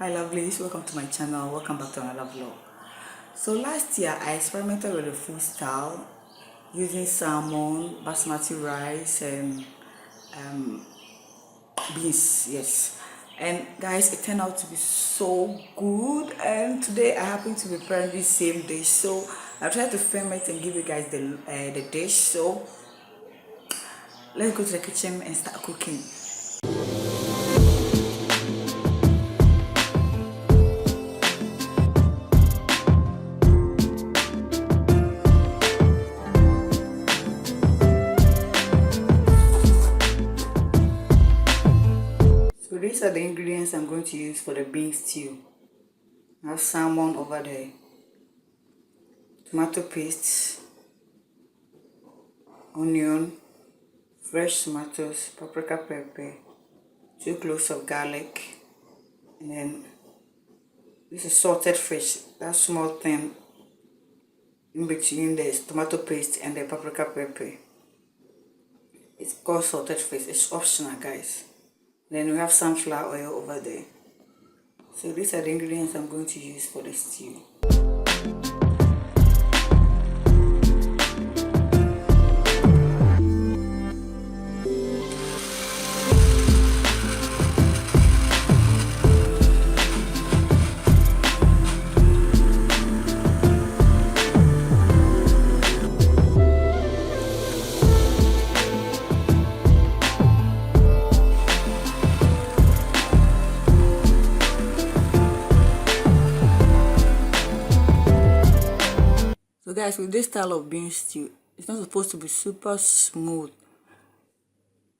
Hi lovelies, welcome to my channel. Welcome back to another vlog. So last year I experimented with the food style using salmon, basmati rice and beans. Yes, and guys, it turned out to be so good, and today I happen to be preparing this same dish, so I tried to film it and give you guys the dish. So let's go to the kitchen and start cooking. So these are the ingredients I'm going to use for the bean stew. I have salmon over there, tomato paste, onion, fresh tomatoes, paprika pepper, 2 cloves of garlic, and then this is salted fish, that small thing in between the tomato paste and the paprika pepper. It's called salted fish. It's optional, guys. Then we have sunflower oil over there. So these are the ingredients I'm going to use for the stew. So guys, with this style of bean stew, it's not supposed to be super smooth.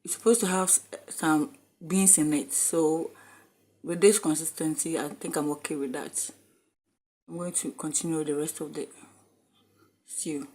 It's supposed to have some beans in it. So with this consistency, I think I'm okay with that. I'm going to continue the rest of the stew.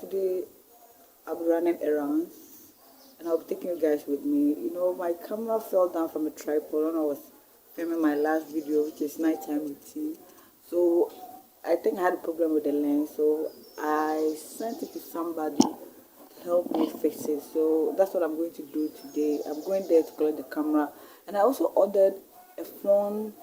today I'll be running errands and I'll be taking you guys with me. You know, my camera fell down from a tripod when I was filming my last video, which is nighttime routine. So I think I had a problem with the lens, so I sent it to somebody to help me fix it. So that's what I'm going to do today. I'm going there to collect the camera, and I also ordered a phone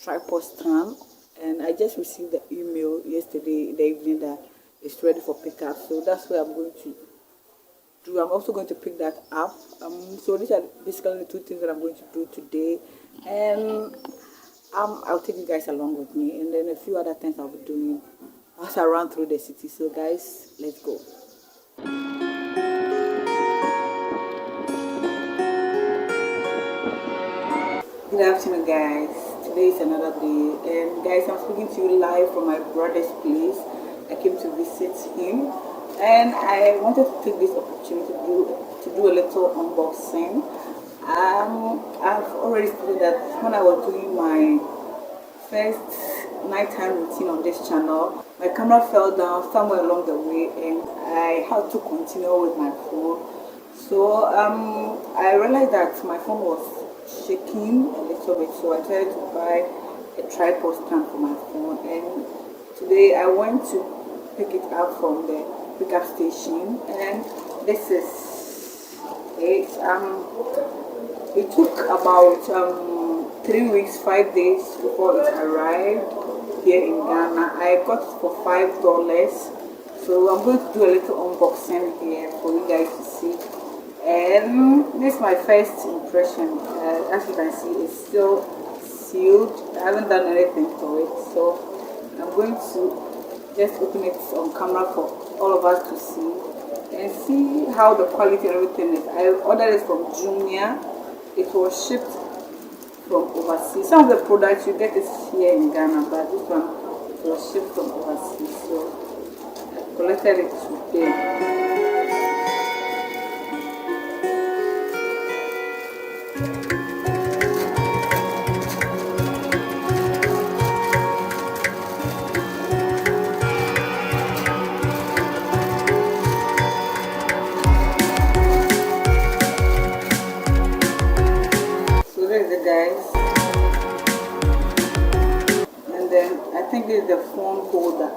tripod stand, and I just received the email yesterday in the evening that it's ready for pickup. So that's what I'm going to do. I'm also going to pick that up. So these are basically the two things that I'm going to do today, and I'll take you guys along with me, and then a few other things I'll be doing as I run through the city. So guys, let's go. Good afternoon, guys. Today is another day, and guys, I'm speaking to you live from my brother's place. I came to visit him, and I wanted to take this opportunity to do a little unboxing. I've already stated that when I was doing my first nighttime routine on this channel, my camera fell down somewhere along the way, and I had to continue with my phone. So I realized that my phone was shaking a little bit, so I tried to buy a tripod stand for my phone, and today I went to pick it up from the pickup station, and this is it. It took about 3 weeks, 5 days before it arrived here in Ghana. I got it for $5. So I'm going to do a little unboxing here for you guys to see. And this is my first impression. As you can see, it's still sealed. I haven't done anything to it. So I'm going to just open it on camera for all of us to see and see how the quality and everything is. I ordered it from Jumia. It was shipped from overseas. Some of the products you get is here in Ghana, but this one was shipped from overseas. So I collected it today. So there is it, guys. And then I think this is the phone holder.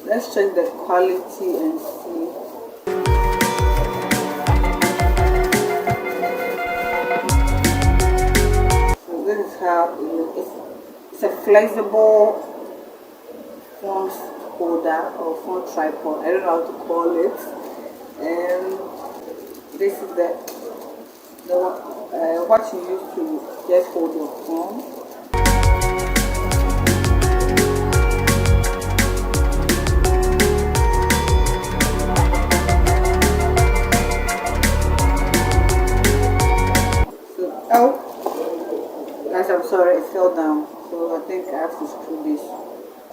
Let's check the quality and see. So this is how it looks. It's a flexible phone holder or phone tripod. I don't know how to call it. And this is what you use to just hold your phone. Oh, guys, I'm sorry, it fell down. So I think I have to screw this.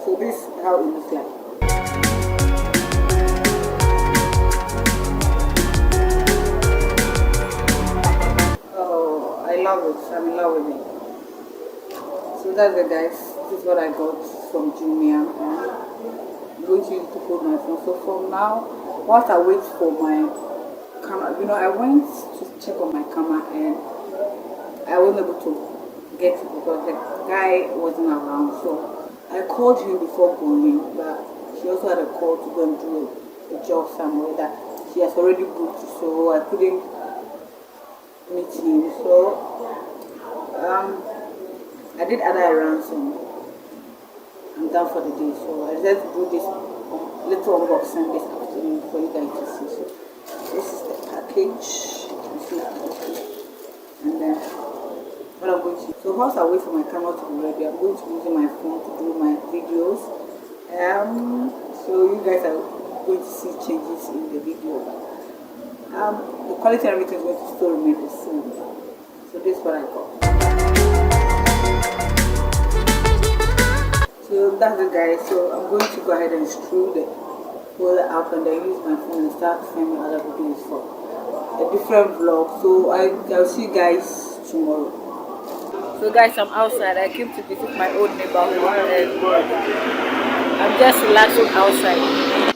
So this is how it looks like. Oh, I love it. I'm in love with it. So that's it, guys. This is what I got from Jumia. I'm going to use it to hold my phone. So from now, whilst I wait for my camera, I went to check on my camera and I wasn't able to get it because the guy wasn't around. So I called him before going, but she also had a call to go and do a job somewhere that she has already booked, so I couldn't meet him. So I did other errands and I'm done for the day. So I decided to do this little unboxing this afternoon for you guys to see. So this is the package. You can see the package. And then what I'm going to do. So whilst I wait for my camera to be ready, I'm going to be using my phone to do my videos. So you guys are going to see changes in the video. The quality and everything is going to still remain the same. So this is what I got. So that's it, guys. So I'm going to go ahead and screw the holder up and then use my phone and start filming other videos for a different vlog. So I'll see you guys tomorrow. So guys, I'm outside. I came to visit my old neighborhood and I'm just relaxing outside.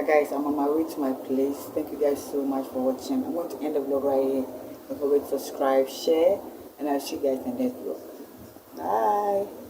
yeah, guys, I'm on my way to my place. Thank you guys so much for watching. I'm going to end the vlog right here. Don't forget to subscribe, share, and I'll see you guys in the next vlog. Bye.